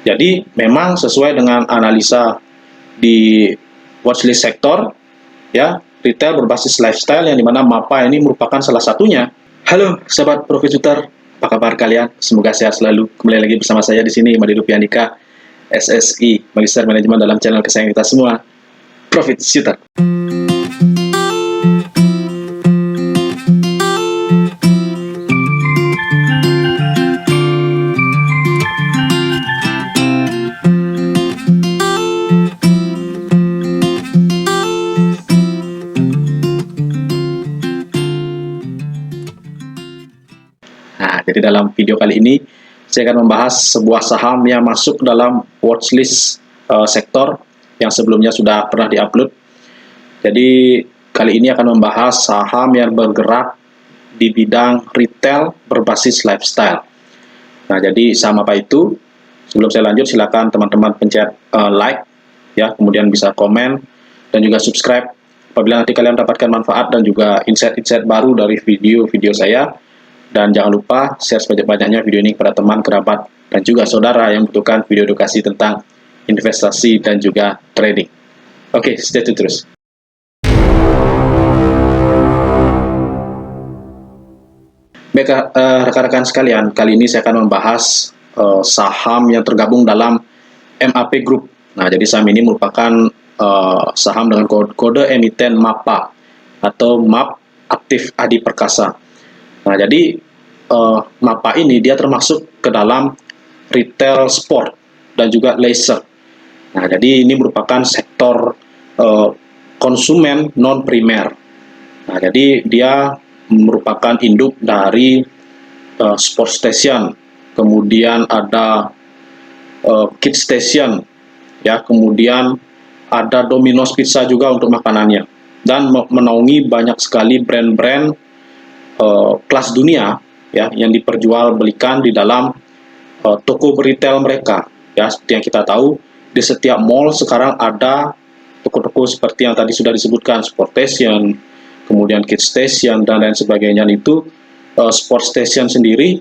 Jadi memang sesuai dengan analisa di watchlist sektor, ya, retail berbasis lifestyle yang dimana MAPA ini merupakan salah satunya. Halo sobat Profit Shooter, apa kabar kalian? Semoga sehat selalu. Kembali lagi bersama saya di sini, Made Rupiah Andika, SSI, Magister Manajemen, dalam channel kesayangan kita semua, Profit Shooter. Nah, jadi dalam video kali ini saya akan membahas sebuah saham yang masuk dalam watchlist sektor yang sebelumnya sudah pernah diupload. Jadi kali ini akan membahas saham yang bergerak di bidang retail berbasis lifestyle. Nah, jadi saham apa itu? Sebelum saya lanjut, silakan teman-teman pencet like, ya, kemudian bisa komen dan juga subscribe apabila nanti kalian mendapatkan manfaat dan juga insight-insight baru dari video-video saya. Dan jangan lupa share sebanyak-banyaknya video ini kepada teman, kerabat, dan juga saudara yang membutuhkan video edukasi tentang investasi dan juga trading. Oke, stay tune terus. Baik, rekan-rekan sekalian, kali ini saya akan membahas saham yang tergabung dalam MAP Group. Nah, jadi saham ini merupakan saham dengan kode emiten MAPA atau MAP Aktif Adi Perkasa. Nah, jadi MAPA ini dia termasuk ke dalam retail sport dan juga leisure. Nah, jadi ini merupakan sektor konsumen non primer. Nah, jadi dia merupakan induk dari sport station, kemudian ada kids station, ya, kemudian ada Domino's Pizza juga untuk makanannya, dan menaungi banyak sekali brand-brand kelas dunia, ya, yang diperjualbelikan di dalam toko retail mereka, ya. Seperti yang kita tahu, di setiap mall sekarang ada toko-toko seperti yang tadi sudah disebutkan, Sport Station, kemudian Kids Station, dan lain sebagainya. Itu Sport Station sendiri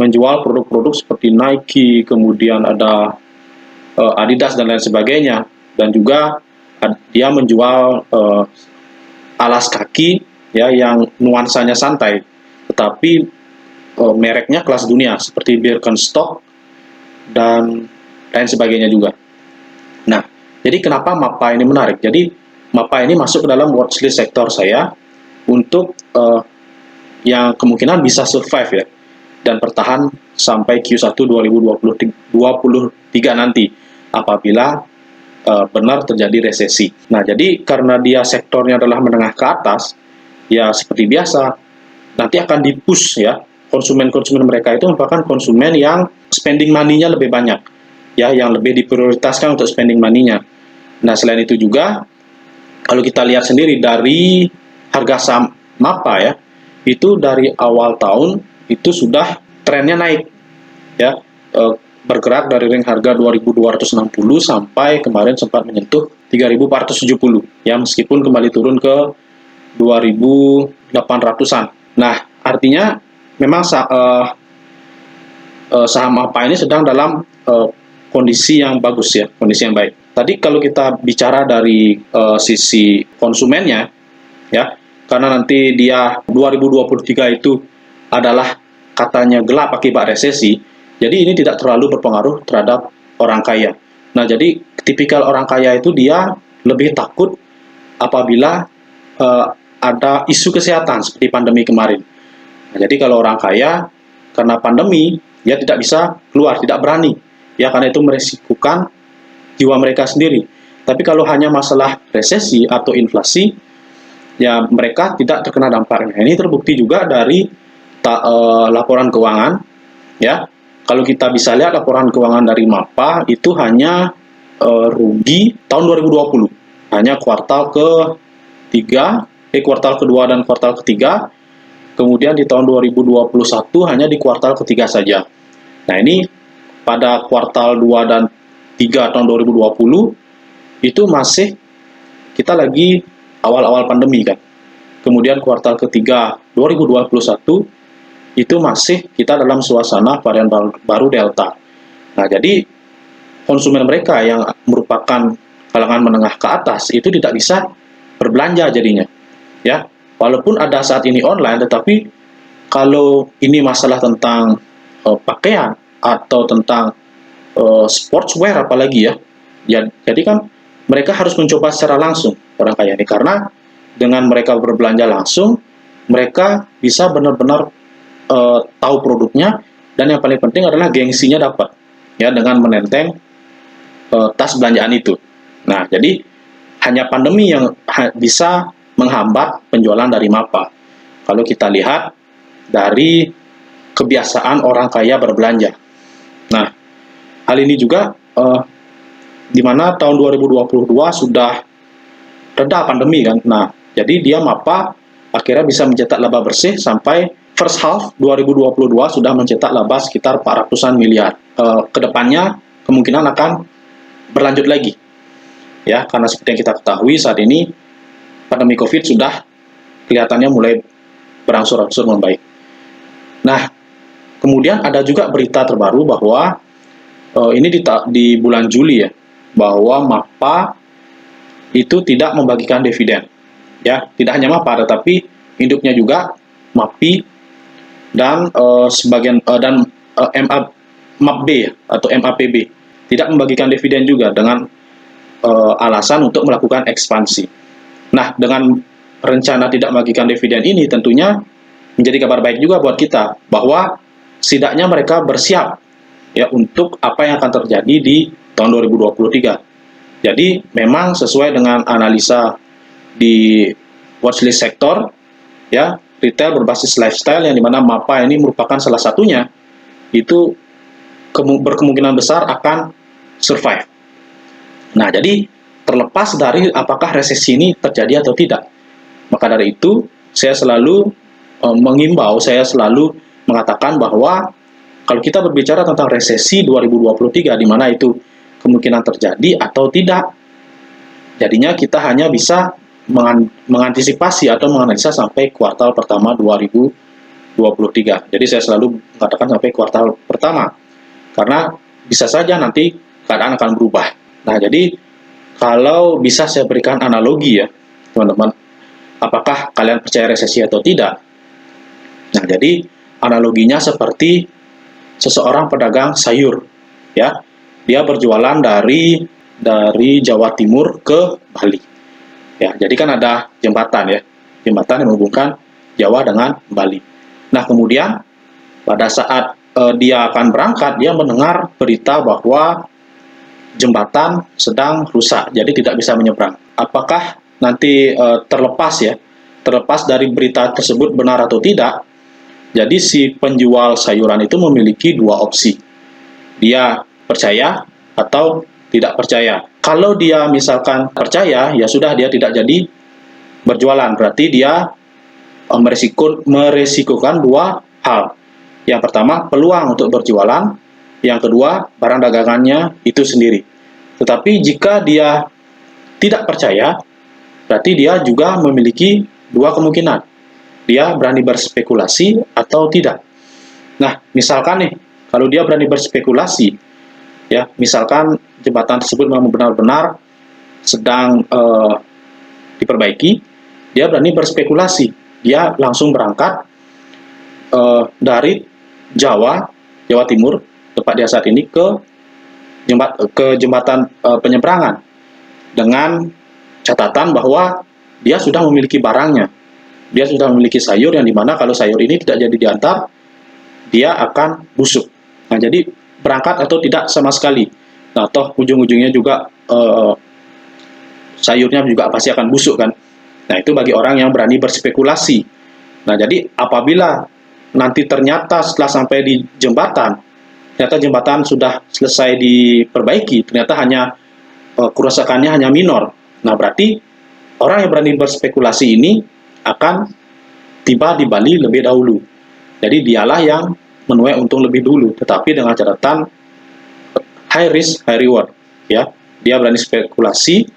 menjual produk-produk seperti Nike, kemudian ada Adidas dan lain sebagainya, dan juga dia menjual alas kaki, ya, yang nuansanya santai, tetapi mereknya kelas dunia seperti Birkenstock dan lain sebagainya juga. Nah, jadi kenapa MAPA ini menarik? Jadi MAPA ini masuk ke dalam watchlist sektor saya untuk yang kemungkinan bisa survive, ya, dan bertahan sampai Q1 2023 nanti apabila benar terjadi resesi. Nah, jadi karena dia sektornya adalah menengah ke atas, ya seperti biasa nanti akan dipush, ya, konsumen-konsumen mereka itu merupakan konsumen yang spending money-nya lebih banyak, ya, yang lebih diprioritaskan untuk spending money-nya. Nah, selain itu juga kalau kita lihat sendiri dari harga saham MAPA, ya, itu dari awal tahun itu sudah trennya naik, ya, bergerak dari ring harga 2.260 sampai kemarin sempat menyentuh 3.470, ya, meskipun kembali turun ke 2.800-an. Nah, artinya memang saham MAPA ini sedang dalam kondisi yang bagus, ya, kondisi yang baik. Tadi kalau kita bicara dari sisi konsumennya, ya, karena nanti dia 2023 itu adalah katanya gelap akibat resesi, jadi ini tidak terlalu berpengaruh terhadap orang kaya. Nah, jadi tipikal orang kaya itu dia lebih takut apabila ada isu kesehatan seperti pandemi kemarin. Nah, jadi kalau orang kaya karena pandemi, dia tidak bisa keluar, tidak berani, ya, karena itu meresikukan jiwa mereka sendiri. Tapi kalau hanya masalah resesi atau inflasi, ya mereka tidak terkena dampaknya. Ini terbukti juga dari laporan keuangan, ya. Kalau kita bisa lihat laporan keuangan dari MAPA itu hanya rugi tahun 2020, hanya kuartal kuartal kedua dan kuartal ketiga. Kemudian di tahun 2021 hanya di kuartal ketiga saja. Nah, ini pada kuartal 2 dan 3 tahun 2020 itu masih kita lagi awal-awal pandemi, kan. Kemudian kuartal ketiga 2021 itu masih kita dalam suasana varian baru Delta. Nah, jadi konsumen mereka yang merupakan kalangan menengah ke atas itu tidak bisa berbelanja jadinya, ya. Walaupun ada saat ini online, tetapi kalau ini masalah tentang pakaian atau tentang sportswear apalagi ya, ya, jadi kan mereka harus mencoba secara langsung orang kaya ini, karena dengan mereka berbelanja langsung, mereka bisa benar-benar tahu produknya, dan yang paling penting adalah gengsinya dapat, ya, dengan menenteng tas belanjaan itu. Nah, jadi hanya pandemi yang bisa menghambat penjualan dari MAPA. Kalau kita lihat dari kebiasaan orang kaya berbelanja. Nah, hal ini juga di mana tahun 2022 sudah reda pandemi kan. Nah, jadi dia MAPA akhirnya bisa mencetak laba bersih sampai first half 2022 sudah mencetak laba sekitar 400-an miliar. Kedepannya kemungkinan akan berlanjut lagi, ya, karena seperti yang kita ketahui saat ini pandemi COVID sudah kelihatannya mulai berangsur-angsur membaik. Nah, kemudian ada juga berita terbaru bahwa ini di bulan Juli ya, bahwa MAPA itu tidak membagikan dividen, ya, tidak hanya MAPA tetapi induknya juga MAPI dan sebagian dan MAPB atau MAPB tidak membagikan dividen juga dengan alasan untuk melakukan ekspansi. Nah, dengan rencana tidak membagikan dividen ini tentunya menjadi kabar baik juga buat kita, bahwa setidaknya mereka bersiap ya untuk apa yang akan terjadi di tahun 2023. Jadi memang sesuai dengan analisa di watchlist sektor, ya, retail berbasis lifestyle yang dimana MAPA ini merupakan salah satunya, itu berkemungkinan besar akan survive. Nah, jadi terlepas dari apakah resesi ini terjadi atau tidak, maka dari itu saya selalu mengimbau, saya selalu mengatakan bahwa kalau kita berbicara tentang resesi 2023, di mana itu kemungkinan terjadi atau tidak, jadinya kita hanya bisa mengantisipasi atau menganalisa sampai kuartal pertama 2023. Jadi saya selalu mengatakan sampai kuartal pertama, karena bisa saja nanti keadaan akan berubah. Nah, jadi kalau bisa saya berikan analogi ya, teman-teman, apakah kalian percaya resesi atau tidak? Nah, jadi analoginya seperti seseorang pedagang sayur, ya. Dia berjualan dari Jawa Timur ke Bali. Ya, jadi kan ada jembatan ya. Jembatan yang menghubungkan Jawa dengan Bali. Nah, kemudian pada saat dia akan berangkat, dia mendengar berita bahwa jembatan sedang rusak, jadi tidak bisa menyeberang. Apakah nanti terlepas dari berita tersebut benar atau tidak, jadi si penjual sayuran itu memiliki dua opsi. Dia percaya atau tidak percaya. Kalau dia misalkan percaya, ya sudah, dia tidak jadi berjualan. Berarti dia meresikokan dua hal. Yang pertama, peluang untuk berjualan. Yang kedua, barang dagangannya itu sendiri. Tetapi jika dia tidak percaya, berarti dia juga memiliki dua kemungkinan. Dia berani berspekulasi atau tidak. Nah, misalkan nih, kalau dia berani berspekulasi, ya, misalkan jembatan tersebut memang benar-benar sedang diperbaiki, dia berani berspekulasi. Dia langsung berangkat dari Jawa Timur, tempat dia saat ini, ke jembatan penyeberangan dengan catatan bahwa dia sudah memiliki barangnya. Dia sudah memiliki sayur yang dimana kalau sayur ini tidak jadi diantar, dia akan busuk. Nah, jadi berangkat atau tidak sama sekali. Nah, toh ujung-ujungnya juga sayurnya juga pasti akan busuk kan. Nah, itu bagi orang yang berani berspekulasi. Nah, jadi apabila nanti ternyata setelah sampai di jembatan, ternyata jembatan sudah selesai diperbaiki, ternyata hanya kerusakannya hanya minor. Nah, berarti orang yang berani berspekulasi ini akan tiba di Bali lebih dahulu. Jadi dialah yang menuai untung lebih dulu, tetapi dengan catatan high risk, high reward. Ya, dia berani spekulasi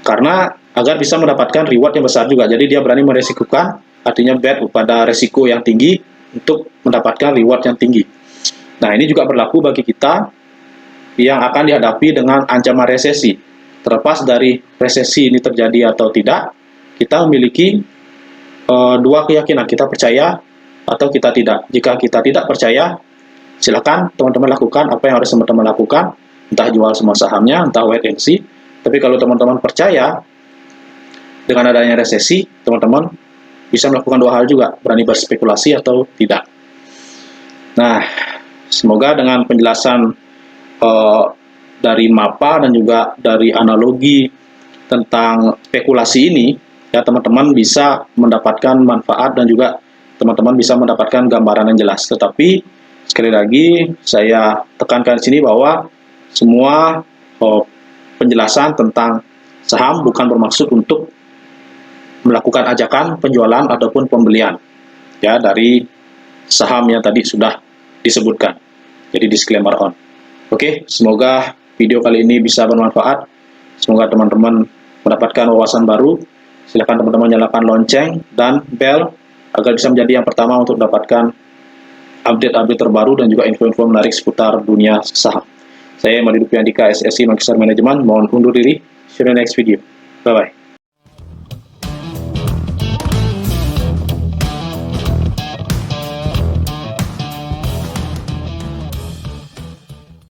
karena agar bisa mendapatkan reward yang besar juga. Jadi dia berani meresikukan, artinya bet pada resiko yang tinggi untuk mendapatkan reward yang tinggi. Nah, ini juga berlaku bagi kita yang akan dihadapi dengan ancaman resesi. Terlepas dari resesi ini terjadi atau tidak, kita memiliki dua keyakinan, kita percaya atau kita tidak. Jika kita tidak percaya, silakan teman-teman lakukan apa yang harus teman-teman lakukan, entah jual semua sahamnya, entah wait and see. Tapi kalau teman-teman percaya dengan adanya resesi, teman-teman bisa melakukan dua hal juga, berani berspekulasi atau tidak. Nah, semoga dengan penjelasan dari MAPA dan juga dari analogi tentang spekulasi ini, ya teman-teman bisa mendapatkan manfaat dan juga teman-teman bisa mendapatkan gambaran yang jelas. Tetapi sekali lagi saya tekankan di sini bahwa semua penjelasan tentang saham bukan bermaksud untuk melakukan ajakan penjualan ataupun pembelian ya dari saham yang tadi sudah disebutkan. Jadi disclaimer on. Oke, semoga video kali ini bisa bermanfaat. Semoga teman-teman mendapatkan wawasan baru. Silakan teman-teman nyalakan lonceng dan bel agar bisa menjadi yang pertama untuk mendapatkan update-update terbaru dan juga info-info menarik seputar dunia saham. Saya Madi Dupiandika, SSI Magister Manajemen. Mohon undur diri. See you in the next video. Bye-bye.